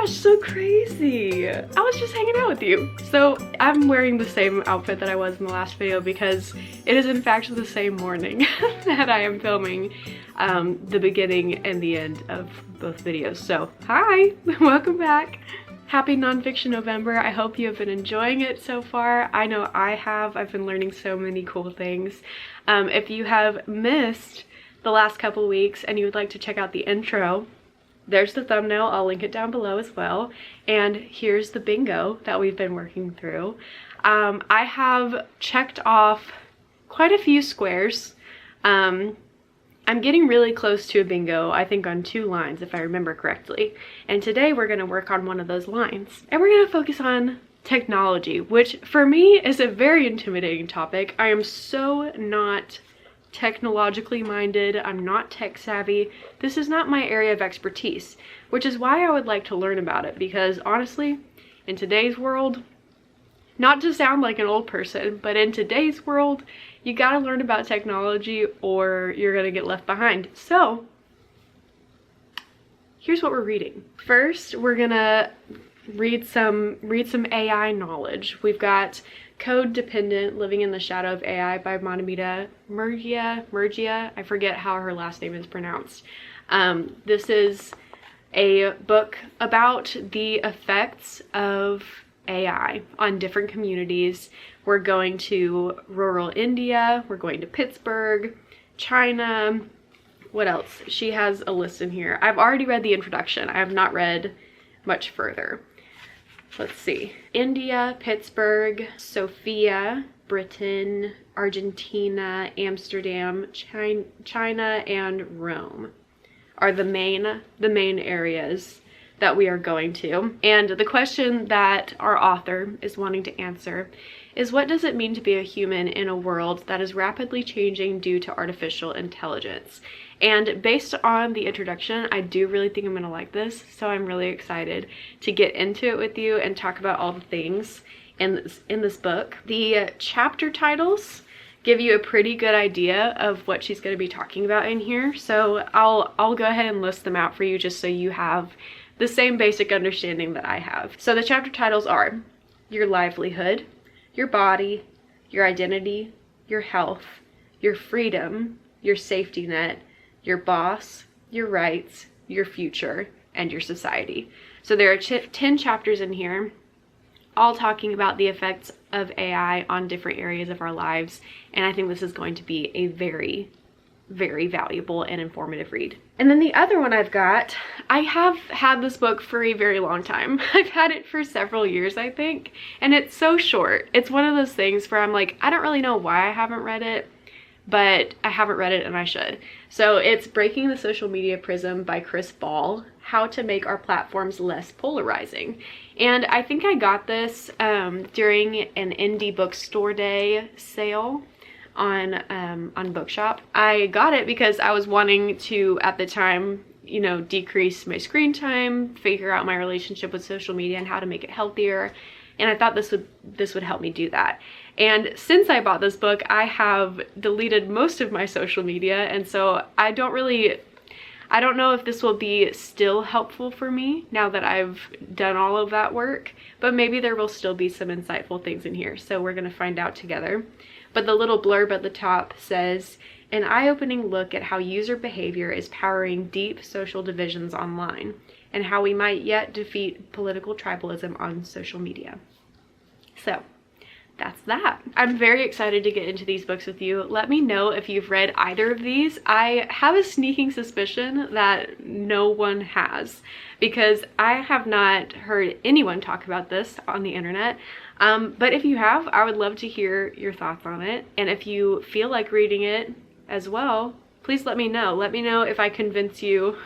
gosh, so crazy. I was just hanging out with you. So I'm wearing the same outfit that I was in the last video because it is in fact the same morning that I am filming the beginning and the end of both videos. So hi, welcome back. Happy Nonfiction November. I hope you have been enjoying it so far. I know I have. I've been learning so many cool things. If you have missed the last couple weeks and you would like to check out the intro, there's the thumbnail. I'll link it down below as well. And here's the bingo that we've been working through. I have checked off quite a few squares. I'm getting really close to a bingo, I think on 2 lines if I remember correctly. And today we're going to work on one of those lines. And we're going to focus on technology, which for me is a very intimidating topic. I am so not technologically minded. I'm not tech savvy. This is not my area of expertise, which is why I would like to learn about it, because honestly, in today's world, not to sound like an old person, but in today's world, you gotta learn about technology or you're gonna get left behind. So here's what we're reading. First, we're gonna read some AI knowledge. We've got Code Dependent, Living in the Shadow of AI by Monamita Murgia. I forget how her last name is pronounced. This is a book about the effects of AI on different communities. We're going to rural India, we're going to Pittsburgh, China. What else? She has a list in here. I've already read the introduction. I have not read much further. Let's see. India, Pittsburgh, Sofia, Britain, Argentina, Amsterdam, China, and Rome are the main areas that we are going to. And the question that our author is wanting to answer is, what does it mean to be a human in a world that is rapidly changing due to artificial intelligence? And based on the introduction, I do really think I'm gonna like this, so I'm really excited to get into it with you and talk about all the things in this book. The chapter titles give you a pretty good idea of what she's gonna be talking about in here, so I'll go ahead and list them out for you just so you have the same basic understanding that I have. So the chapter titles are your livelihood, your body, your identity, your health, your freedom, your safety net, your boss, your rights, your future, and your society. So there are 10 chapters in here, all talking about the effects of AI on different areas of our lives. And I think this is going to be a very, very valuable and informative read. And then the other one I've got, I have had this book for a very long time. I've had it for several years, I think, and it's so short. It's one of those things where I'm like, I don't really know why I haven't read it, but I haven't read it and I should. So it's Breaking the Social Media Prism by Chris Ball, How to Make Our Platforms Less Polarizing. And I think I got this during an indie bookstore day sale on Bookshop. I got it because I was wanting to, at the time, you know, decrease my screen time, figure out my relationship with social media and how to make it healthier. And I thought this would help me do that. And since I bought this book, I have deleted most of my social media, and so I don't know if this will be still helpful for me now that I've done all of that work, but maybe there will still be some insightful things in here, so we're gonna find out together. But the little blurb at the top says, an eye-opening look at how user behavior is powering deep social divisions online, and how we might yet defeat political tribalism on social media. So that's that. I'm very excited to get into these books with you. Let me know if you've read either of these. I have a sneaking suspicion that no one has, because I have not heard anyone talk about this on the internet. But if you have, I would love to hear your thoughts on it. And if you feel like reading it as well, please let me know. Let me know if I convince you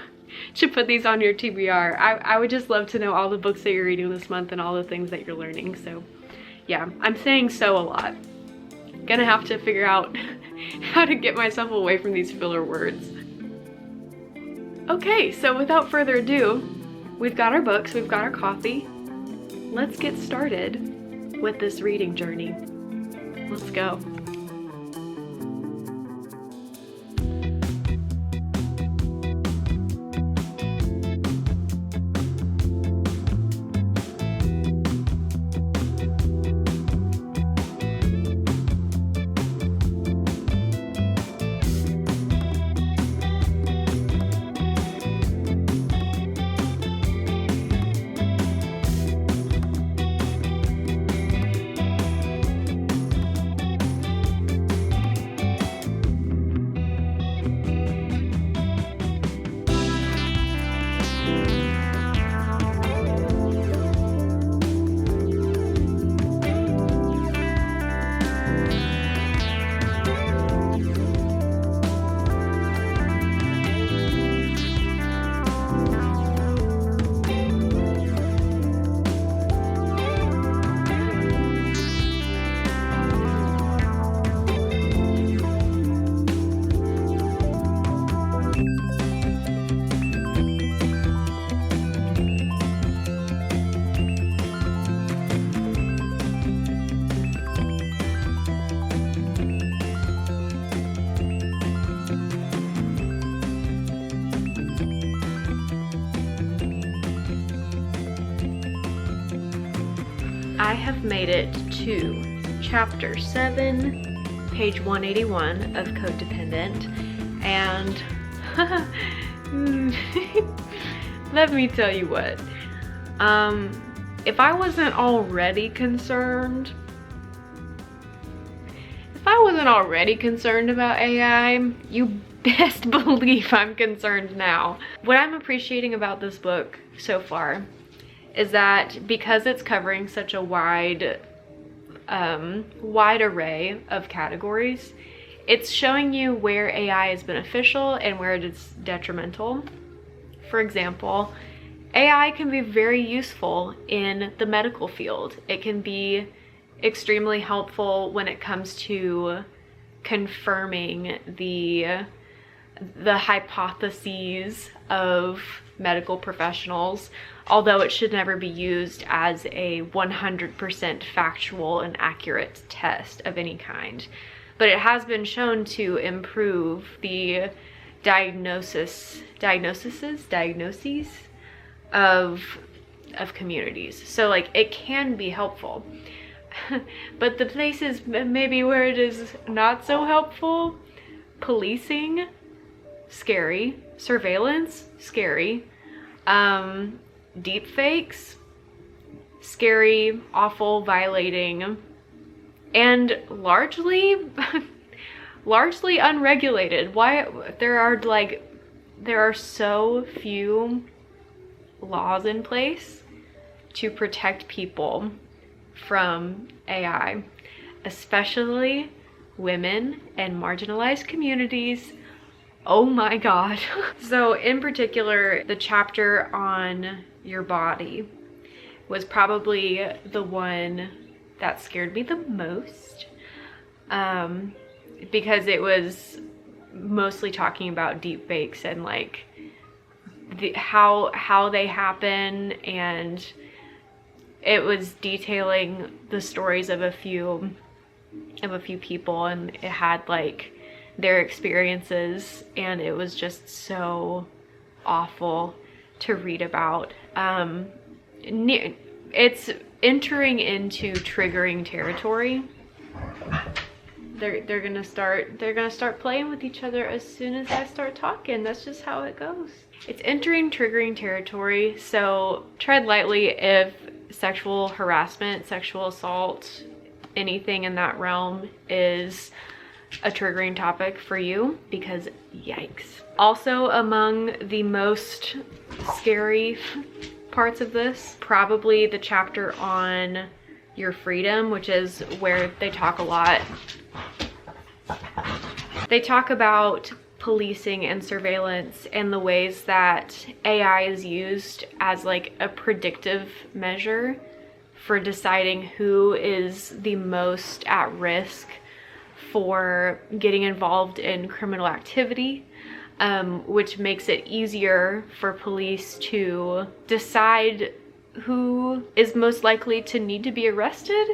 to put these on your TBR. I would just love to know all the books that you're reading this month and all the things that you're learning. So yeah, I'm saying so a lot. Gonna have to figure out how to get myself away from these filler words. Okay, so without further ado, we've got our books, we've got our coffee. Let's get started with this reading journey. Let's go. have made it to chapter 7, page 181 of Codependent, and let me tell you what. If I wasn't already concerned about AI, you best believe I'm concerned now. What I'm appreciating about this book so far is that because it's covering such a wide array of categories, it's showing you where AI is beneficial and where it is detrimental. For example, AI can be very useful in the medical field. It can be extremely helpful when it comes to confirming the hypotheses of medical professionals, although it should never be used as a 100% factual and accurate test of any kind. But it has been shown to improve the diagnoses of communities. So like, it can be helpful. But the places maybe where it is not so helpful: policing, scary; surveillance, scary; deep fakes, scary, awful, violating, and largely unregulated. Why there are so few laws in place to protect people from AI, especially women and marginalized communities. Oh my god. So in particular, the chapter on your body was probably the one that scared me the most, because it was mostly talking about deep fakes and like how they happen, and it was detailing the stories of a few people, and it had like their experiences, and it was just so awful to read about. It's entering into triggering territory. They're gonna start playing with each other as soon as I start talking. That's just how it goes. It's entering triggering territory, so tread lightly if sexual harassment, sexual assault, anything in that realm is a triggering topic for you, because yikes. Also, among the most scary parts of this, probably the chapter on your freedom, which is where they talk a lot. They talk about policing and surveillance and the ways that AI is used as like a predictive measure for deciding who is the most at risk for getting involved in criminal activity, which makes it easier for police to decide who is most likely to need to be arrested.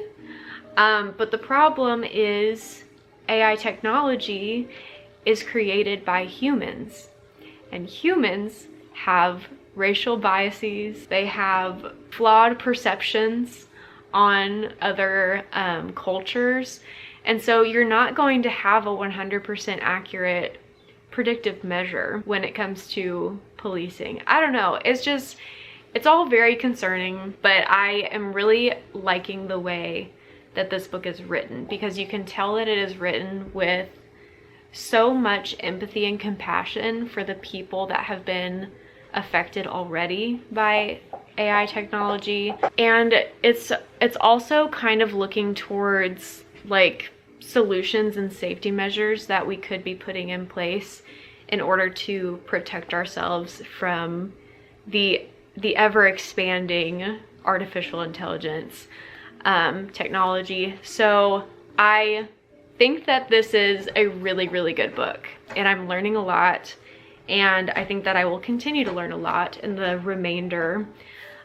But the problem is AI technology is created by humans, and humans have racial biases. They have flawed perceptions on other cultures, and so you're not going to have a 100% accurate predictive measure when it comes to policing. I don't know, it's all very concerning, but I am really liking the way that this book is written, because you can tell that it is written with so much empathy and compassion for the people that have been affected already by AI technology. And it's also kind of looking towards like solutions and safety measures that we could be putting in place in order to protect ourselves from the ever expanding artificial intelligence technology. So I think that this is a really, really good book, and I'm learning a lot, and I think that I will continue to learn a lot in the remainder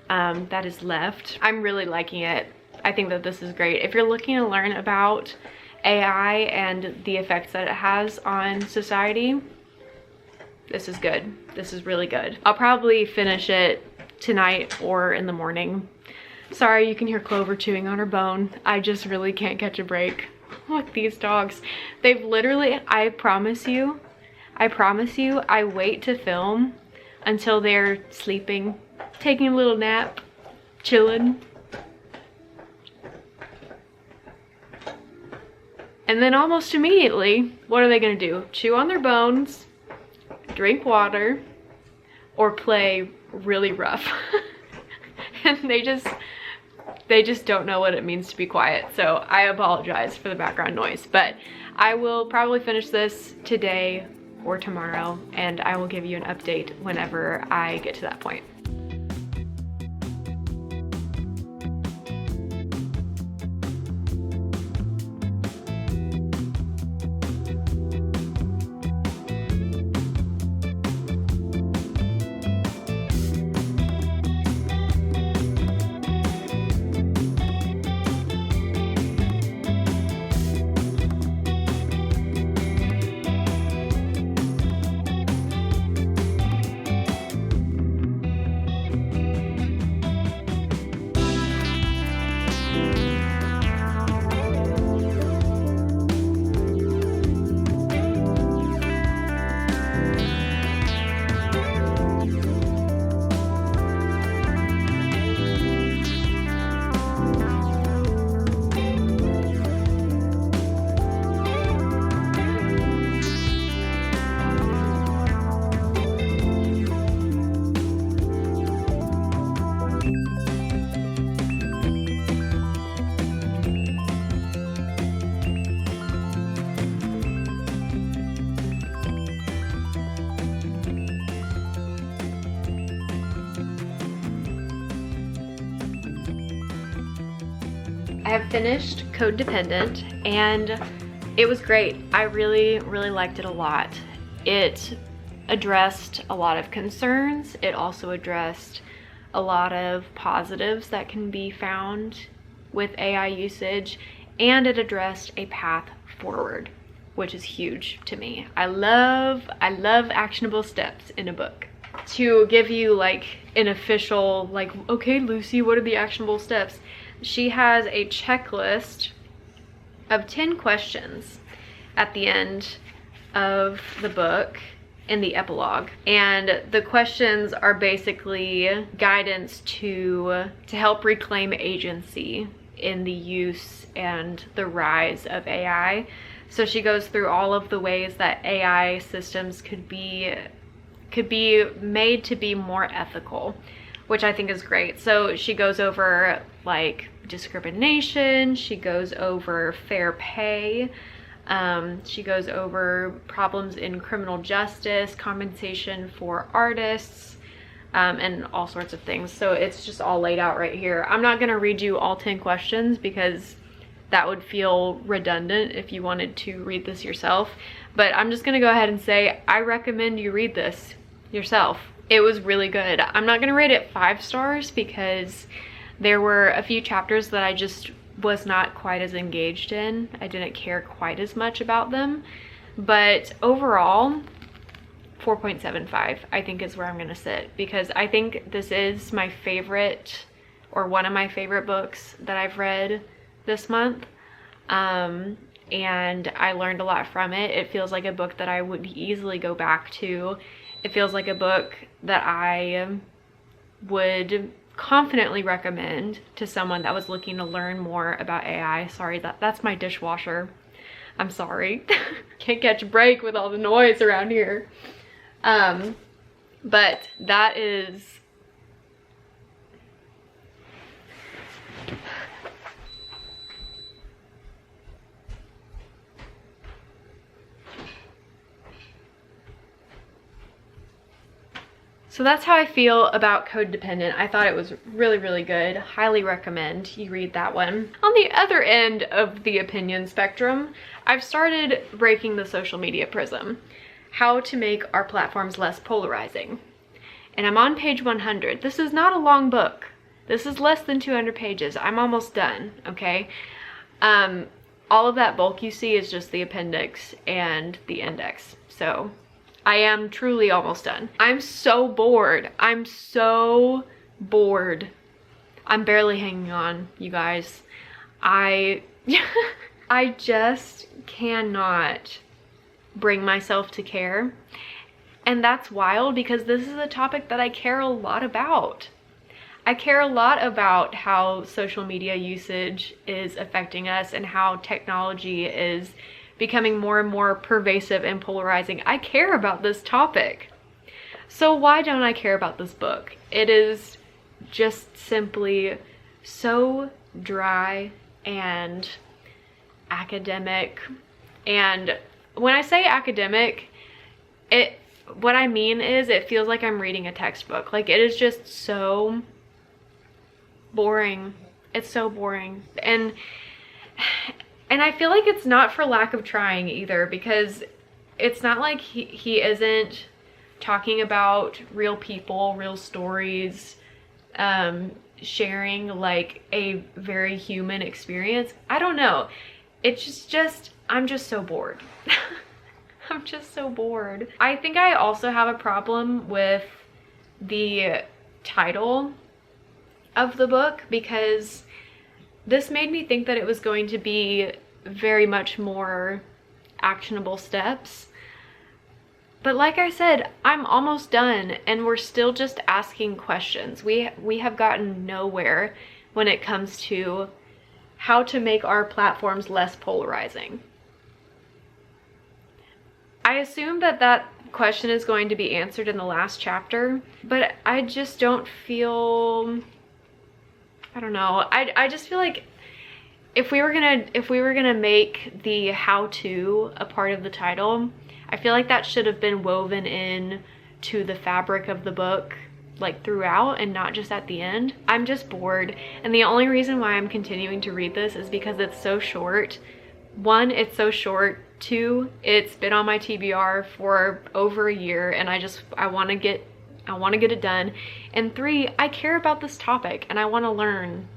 that is left. I'm really liking it. I think that this is great. If you're looking to learn about AI and the effects that it has on society, this is good. This is really good. I'll probably finish it tonight or in the morning. Sorry, you can hear Clover chewing on her bone. I just really can't catch a break. Look, these dogs. They've literally, I promise you, I wait to film until they're sleeping, taking a little nap, chilling. And then almost immediately, what are they gonna do? Chew on their bones, drink water, or play really rough. And they just don't know what it means to be quiet. So I apologize for the background noise, but I will probably finish this today or tomorrow, and I will give you an update whenever I get to that point. I have finished Codependent and it was great. I really liked it a lot. It addressed a lot of concerns. It also addressed a lot of positives that can be found with AI usage, and it addressed a path forward, which is huge to me. I love actionable steps in a book. To give you like an official, like, okay, Lucy, what are the actionable steps? She has a checklist of 10 questions at the end of the book in the epilogue. And the questions are basically guidance to help reclaim agency in the use and the rise of AI. So she goes through all of the ways that AI systems could be made to be more ethical, which I think is great. So she goes over like discrimination, she goes over fair pay, she goes over problems in criminal justice, compensation for artists, and all sorts of things. So it's just all laid out right here. I'm not gonna read you all 10 questions because that would feel redundant if you wanted to read this yourself. But I'm just gonna go ahead and say, I recommend you read this yourself. It was really good. I'm not gonna rate it 5 stars because there were a few chapters that I just was not quite as engaged in. I didn't care quite as much about them. But overall, 4.75 I think is where I'm gonna sit, because I think this is my favorite, or one of my favorite books that I've read this month. And I learned a lot from it. It feels like a book that I would easily go back to. It feels like a book that I would confidently recommend to someone that was looking to learn more about AI. Sorry, that's my dishwasher. I'm sorry. Can't catch a break with all the noise around here. But that is... So that's how I feel about Codependent. I thought it was really good. Highly recommend you read that one. On the other end of the opinion spectrum, I've started breaking the social media prism. How to make our platforms less polarizing. And I'm on page 100. This is not a long book. This is less than 200 pages. I'm almost done, okay? All of that bulk you see is just the appendix and the index. So I am truly almost done. I'm so bored. I'm so bored. I'm barely hanging on, you guys. I I just cannot bring myself to care. And that's wild because this is a topic that I care a lot about. I care a lot about how social media usage is affecting us and how technology is becoming more and more pervasive and polarizing. I care about this topic. So why don't I care about this book? It is just simply so dry and academic. And when I say academic, what I mean is it feels like I'm reading a textbook. Like, it is just so boring. It's so boring. And I feel like it's not for lack of trying either, because it's not like he isn't talking about real people, real stories, sharing like a very human experience. I don't know. It's just I'm just so bored. I'm just so bored. I think I also have a problem with the title of the book, because this made me think that it was going to be very much more actionable steps. But like I said, I'm almost done and we're still just asking questions. We have gotten nowhere when it comes to how to make our platforms less polarizing. I assume that that question is going to be answered in the last chapter, but I just don't feel, I don't know. I just feel like if we were gonna make the how-to a part of the title, I feel like that should have been woven in to the fabric of the book, like throughout and not just at the end. I'm just bored, and the only reason why I'm continuing to read this is because it's so short. One, it's so short. Two, it's been on my TBR for over a year and I want to get it done. And three, I care about this topic and I want to learn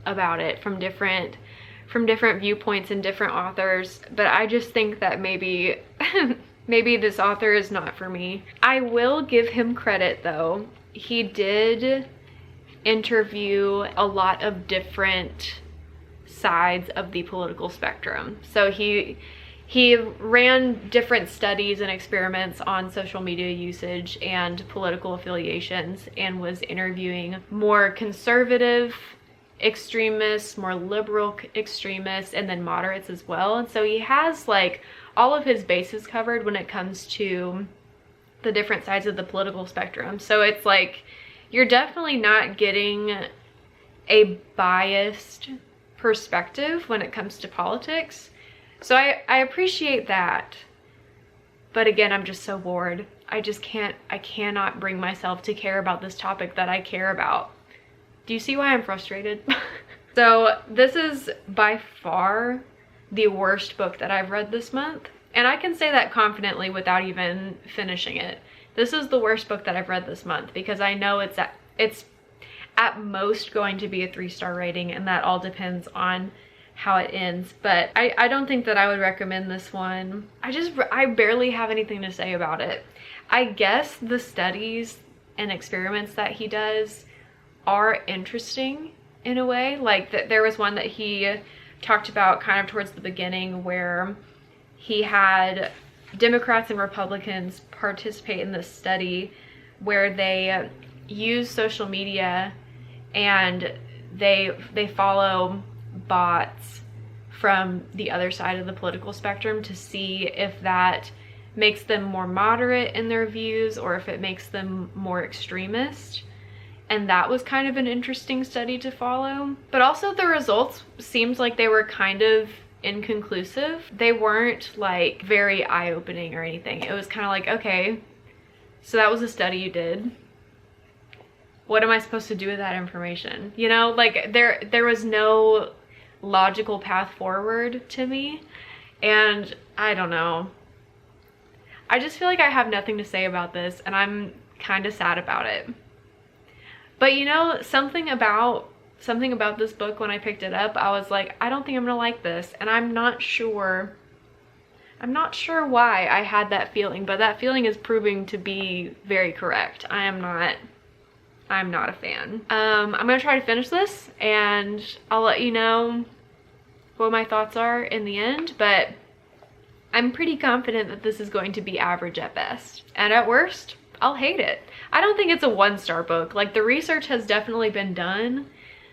about it from different viewpoints and different authors. But I just think that maybe maybe this author is not for me. I will give him credit though. He did interview a lot of different sides of the political spectrum. So he ran different studies and experiments on social media usage and political affiliations, and was interviewing more conservative extremists, more liberal extremists, and then moderates as well. And so he has like all of his bases covered when it comes to the different sides of the political spectrum. So it's like you're definitely not getting a biased perspective when it comes to politics. So I appreciate that. But again, I'm just so bored. I cannot bring myself to care about this topic that I care about. Do you see why I'm frustrated? So this is by far the worst book that I've read this month. And I can say that confidently without even finishing it. This is the worst book that I've read this month, because I know it's at most going to be a 3-star rating, and that all depends on how it ends. But I don't think that I would recommend this one. I barely have anything to say about it. I guess the studies and experiments that he does are interesting in a way. Like there was one that he talked about kind of towards the beginning where he had Democrats and Republicans participate in this study where they use social media and they follow bots from the other side of the political spectrum to see if that makes them more moderate in their views or if it makes them more extremist. And that was kind of an interesting study to follow. But also the results seemed like they were kind of inconclusive. They weren't like very eye-opening or anything. It was kind of like, okay, so that was a study you did. What am I supposed to do with that information? You know, like there was no logical path forward to me, and I don't know. I just feel like I have nothing to say about this, and I'm kind of sad about it. But you know, something about this book, when I picked it up, I was like, I don't think I'm gonna like this, and I'm not sure why I had that feeling, but that feeling is proving to be very correct. I'm not a fan. I'm gonna try to finish this and I'll let you know what my thoughts are in the end, but I'm pretty confident that this is going to be average at best. And at worst, I'll hate it. I don't think it's a 1-star book. Like, the research has definitely been done.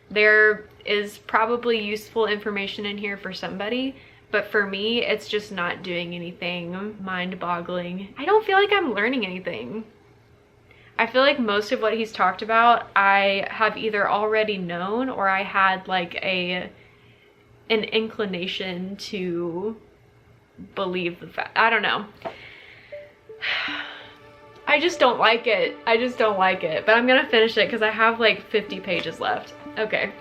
There is probably useful information in here for somebody, but for me, it's just not doing anything mind-boggling. I don't feel like I'm learning anything. I feel like most of what he's talked about, I have either already known or I had like an inclination to believe the fact. I don't know. I just don't like it. I just don't like it. But I'm gonna finish it because I have like 50 pages left. Okay.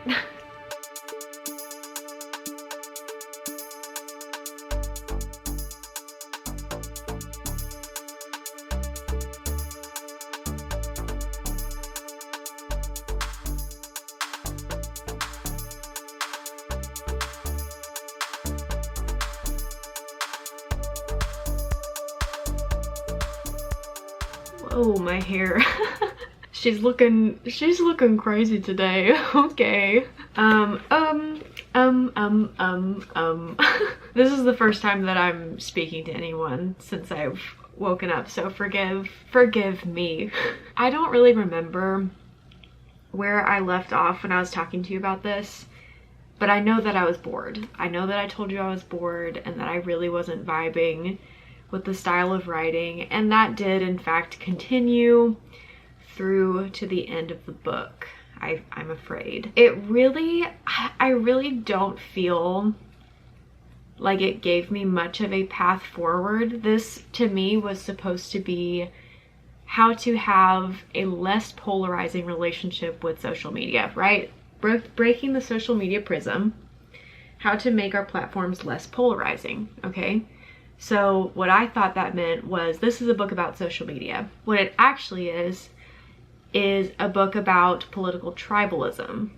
Oh, my hair. She's looking crazy today. Okay. This is the first time that I'm speaking to anyone since I've woken up, so forgive me. I don't really remember where I left off when I was talking to you about this, but I know that I was bored. I know that I told you I was bored and that I really wasn't vibing with the style of writing, and that did in fact continue through to the end of the book, I'm afraid. I really don't feel like it gave me much of a path forward. This to me was supposed to be how to have a less polarizing relationship with social media, right? Breaking the social media prism, how to make our platforms less polarizing, okay? So what I thought that meant was, this is a book about social media. What it actually is a book about political tribalism,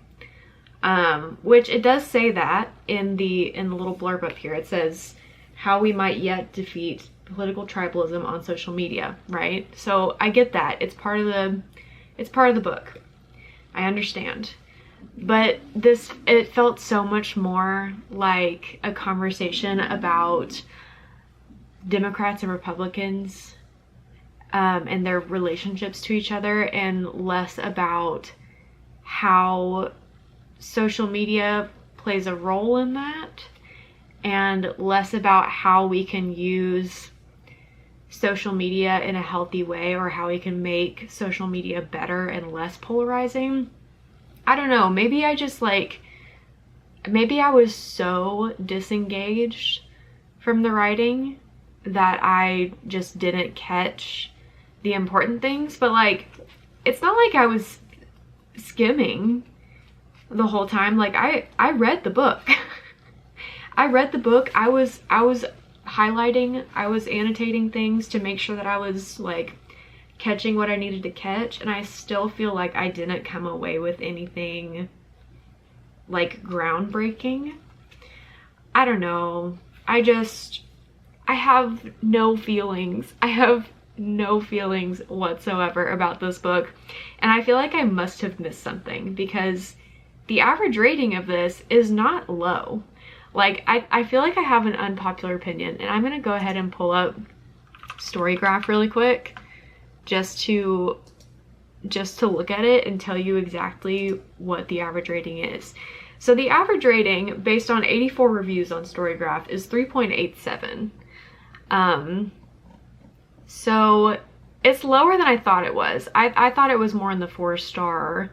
which it does say that in the little blurb up here. It says how we might yet defeat political tribalism on social media, right? So I get that. It's part of the book. I understand. But it felt so much more like a conversation about Democrats and Republicans and their relationships to each other, and less about how social media plays a role in that, and less about how we can use social media in a healthy way, or how we can make social media better and less polarizing. I don't know, maybe I was so disengaged from the writing that I just didn't catch the important things. But like, it's not like I was skimming the whole time. Like, I read the book. I read the book. I was highlighting, I was annotating things to make sure that I was like catching what I needed to catch, and I still feel like I didn't come away with anything like groundbreaking. I don't know. I have no feelings. I have no feelings whatsoever about this book, and I feel like I must have missed something, because the average rating of this is not low. Like, I feel like I have an unpopular opinion, and I'm gonna go ahead and pull up Storygraph really quick just to look at it and tell you exactly what the average rating is. So the average rating, based on 84 reviews on Storygraph, is 3.87. So it's lower than I thought it was. I thought it was more in the 4-star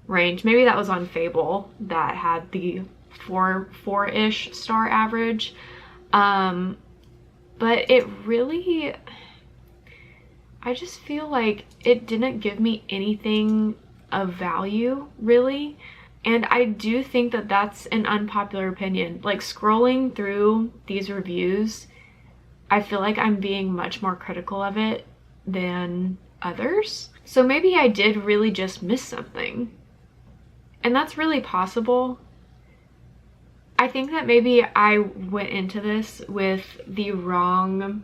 range. Maybe that was on Fable that had the 4-ish star average. But it really, I just feel like it didn't give me anything of value, really. And I do think that that's an unpopular opinion. Like, scrolling through these reviews, I feel like I'm being much more critical of it than others. So maybe I did really just miss something. And that's really possible. I think that maybe I went into this with the wrong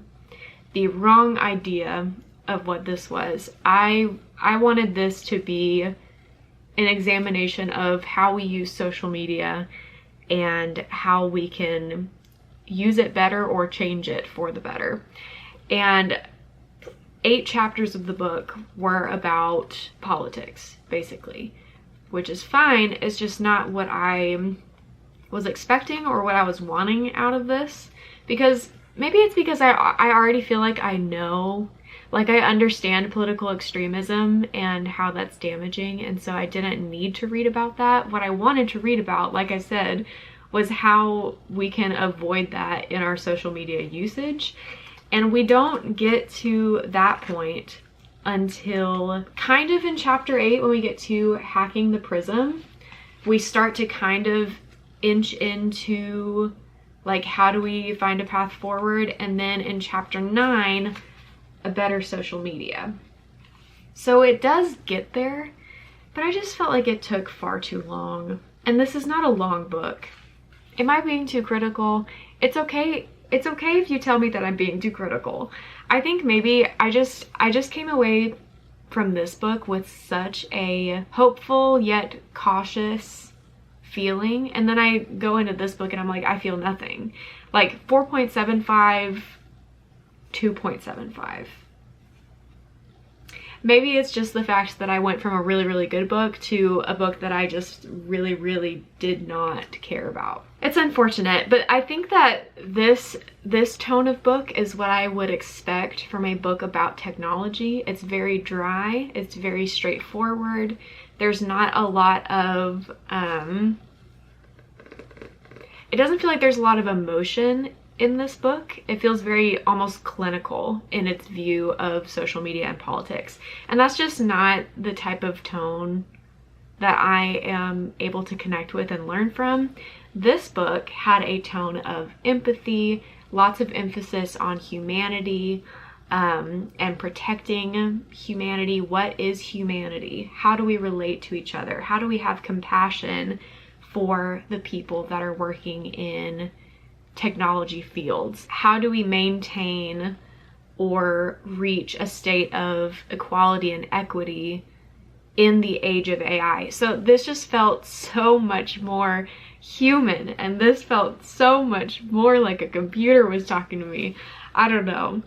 idea of what this was. I wanted this to be an examination of how we use social media and how we can use it better or change it for the better. And 8 chapters of the book were about politics, basically, which is fine. It's just not what I was expecting or what I was wanting out of this, because maybe it's because I already feel like I know, like I understand political extremism and how that's damaging, and so I didn't need to read about that. What I wanted to read about, like I said, was how we can avoid that in our social media usage. And we don't get to that point until kind of in chapter 8, when we get to hacking the prism. We start to kind of inch into like, how do we find a path forward? And then in chapter 9, a better social media. So it does get there, but I just felt like it took far too long. And this is not a long book. Am I being too critical? It's okay. It's okay if you tell me that I'm being too critical. I think maybe I just came away from this book with such a hopeful yet cautious feeling, and then I go into this book and I'm like, I feel nothing. Like 4.75, 2.75. Maybe it's just the fact that I went from a really, really good book to a book that I just really, really did not care about. It's unfortunate, but I think that this tone of book is what I would expect from a book about technology. It's very dry, it's very straightforward. There's not a lot of, it doesn't feel like there's a lot of emotion in this book. It feels very almost clinical in its view of social media and politics. And that's just not the type of tone that I am able to connect with and learn from. This book had a tone of empathy, lots of emphasis on humanity, and protecting humanity. What is humanity? How do we relate to each other? How do we have compassion for the people that are working in technology fields? How do we maintain or reach a state of equality and equity in the age of AI? So this just felt so much more human, and this felt so much more like a computer was talking to me. I don't know.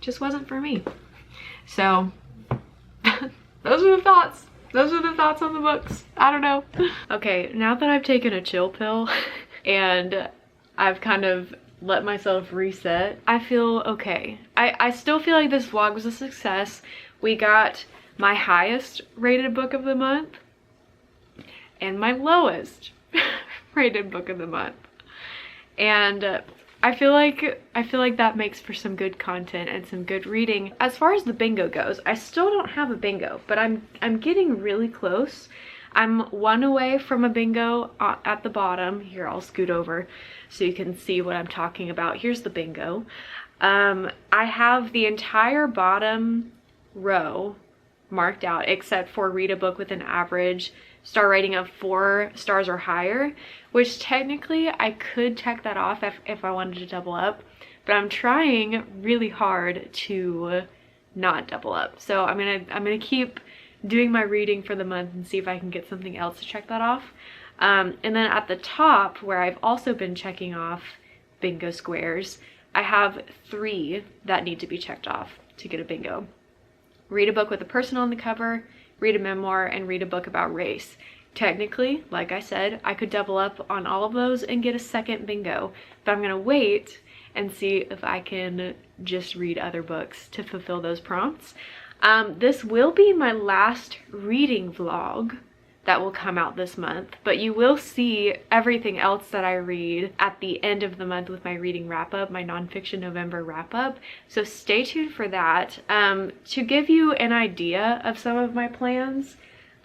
Just wasn't for me. So those are the thoughts. Those are the thoughts on the books. I don't know. Okay, now that I've taken a chill pill and I've kind of let myself reset, I feel okay. I still feel like this vlog was a success. We got my highest rated book of the month and my lowest rated book of the month. And I feel like that makes for some good content and some good reading. As far as the bingo goes, I still don't have a bingo, but I'm getting really close. I'm one away from a bingo at the bottom. Here, I'll scoot over so you can see what I'm talking about. Here's the bingo. I have the entire bottom row marked out except for read a book with an average star rating of 4 stars or higher, which technically I could check that off if I wanted to double up, but I'm trying really hard to not double up. So I'm gonna keep doing my reading for the month and see if I can get something else to check that off. And then at the top, where I've also been checking off bingo squares, I have 3 that need to be checked off to get a bingo. Read a book with a person on the cover, read a memoir, and read a book about race. Technically, like I said, I could double up on all of those and get a second bingo, but I'm gonna wait and see if I can just read other books to fulfill those prompts. This will be my last reading vlog that will come out this month, but you will see everything else that I read at the end of the month with my reading wrap up, my nonfiction November wrap up. So stay tuned for that. To give you an idea of some of my plans,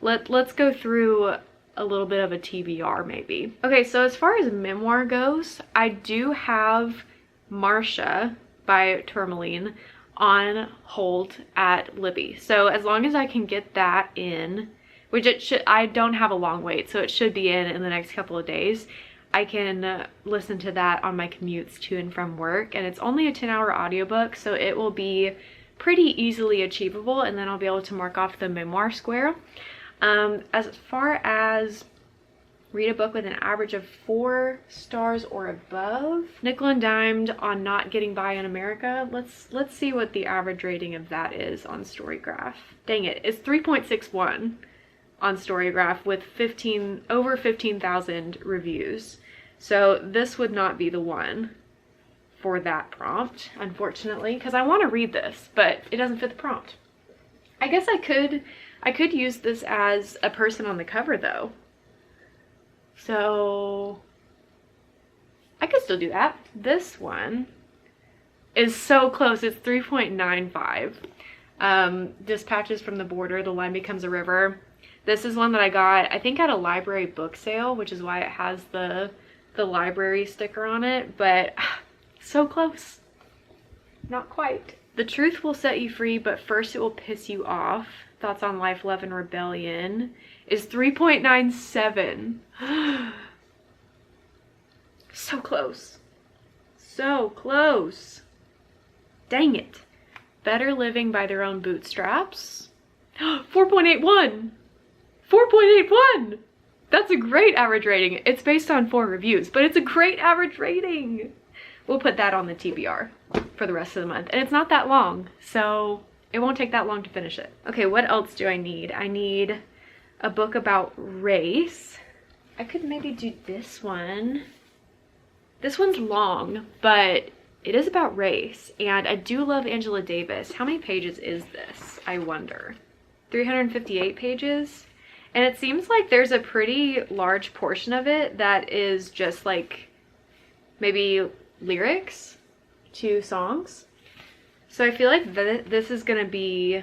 let's go through a little bit of a TBR maybe. Okay, so as far as memoir goes, I do have Marcia by Tourmaline on hold at Libby. So as long as I can get that in, which it should, I don't have a long wait, so it should be in the next couple of days. I can listen to that on my commutes to and from work, and it's only a 10-hour audiobook, so it will be pretty easily achievable, and then I'll be able to mark off the memoir square. As far as read a book with an average of 4 stars or above, nickel and dimed on Not Getting By in America. Let's see what the average rating of that is on Storygraph. Dang it, it's 3.61 on Storygraph with over 15,000 reviews. So this would not be the one for that prompt, unfortunately, because I want to read this, but it doesn't fit the prompt. I guess I could use this as a person on the cover though. So I could still do that. This one is so close. It's 3.95. Dispatches from the Border, The Line Becomes a River. This is one that I got, I think, at a library book sale, which is why it has the library sticker on it, but so close. Not quite. The Truth Will Set You Free, but First It Will Piss You Off. Thoughts on Life, Love, and Rebellion is 3.97. So close. So close. Dang it. Better Living by Their Own Bootstraps. 4.81. 4.81. That's a great average rating. It's based on 4 reviews, but it's a great average rating. We'll put that on the TBR for the rest of the month. And it's not that long, so it won't take that long to finish it. Okay, what else do I need? I need a book about race. I could maybe do this one. This one's long, but it is about race, and I do love Angela Davis. How many pages is this, I wonder? 358 pages? And it seems like there's a pretty large portion of it that is just like maybe lyrics to songs. So I feel like this is gonna be,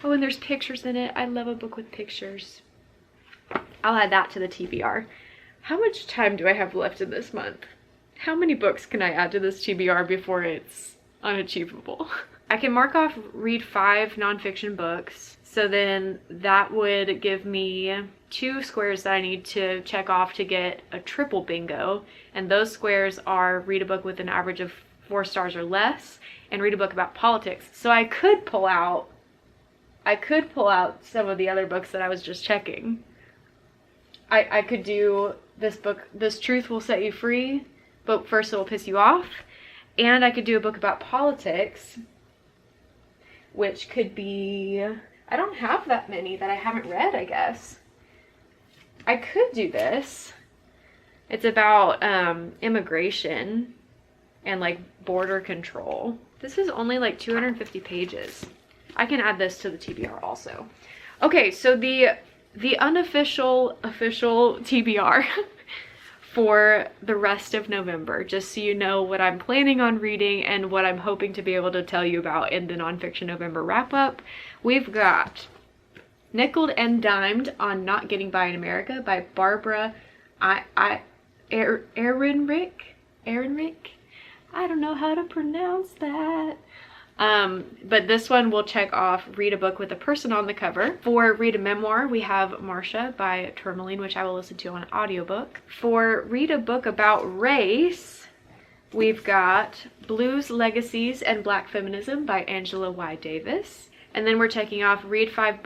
oh, and there's pictures in it. I love a book with pictures. I'll add that to the TBR. How much time do I have left in this month? How many books can I add to this TBR before it's unachievable? I can mark off read 5 nonfiction books. So then that would give me 2 squares that I need to check off to get a triple bingo. And those squares are read a book with an average of 4 stars or less and read a book about politics. So I could pull out some of the other books that I was just checking. I could do this book, This Truth Will Set You Free, but First It Will Piss You Off. And I could do a book about politics, which could be, I don't have that many that I haven't read, I guess. I could do this. It's about immigration and like border control. This is only like 250 pages. I can add this to the TBR also. Okay, so the unofficial TBR for the rest of November, just so you know what I'm planning on reading and what I'm hoping to be able to tell you about in the Nonfiction November wrap-up. We've got Nickeled and Dimed on Not Getting By in America by Barbara Ehrenreich. I don't know how to pronounce that. But this one will check off read a book with a person on the cover. For read a memoir, we have Marcia by Tourmaline, which I will listen to on audiobook. For read a book about race, we've got Blues, Legacies, and Black Feminism by Angela Y. Davis. And then we're checking off read 5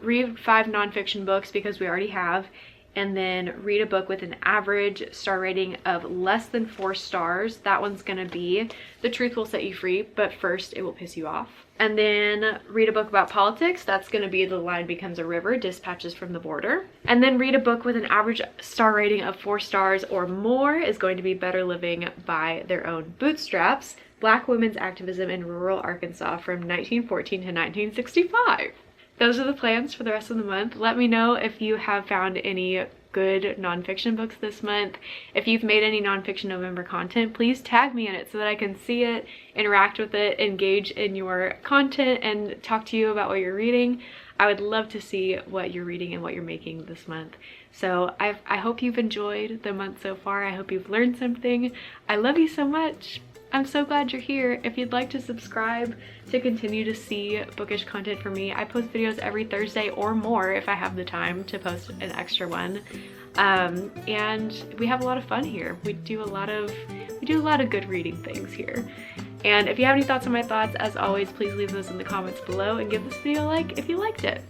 nonfiction books because we already have. And then read a book with an average star rating of less than 4 stars. That one's gonna be The Truth Will Set You Free, but First It Will Piss You Off. And then read a book about politics. That's gonna be The Line Becomes a River, Dispatches from the Border. And then read a book with an average star rating of 4 stars or more is going to be Better Living by Their Own Bootstraps, Black Women's Activism in Rural Arkansas from 1914 to 1965. Those are the plans for the rest of the month. Let me know if you have found any good nonfiction books this month. If you've made any Nonfiction November content, please tag me in it so that I can see it, interact with it, engage in your content, and talk to you about what you're reading. I would love to see what you're reading and what you're making this month. So I hope you've enjoyed the month so far. I hope you've learned something. I love you so much. I'm so glad you're here. If you'd like to subscribe to continue to see bookish content from me, I post videos every Thursday or more if I have the time to post an extra one. And we have a lot of fun here. We do a lot of good reading things here. And if you have any thoughts on my thoughts, as always, please leave those in the comments below and give this video a like if you liked it.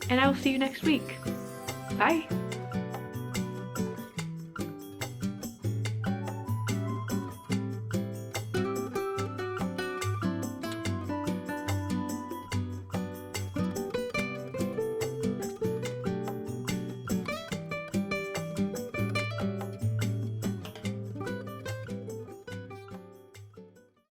And I will see you next week. Bye.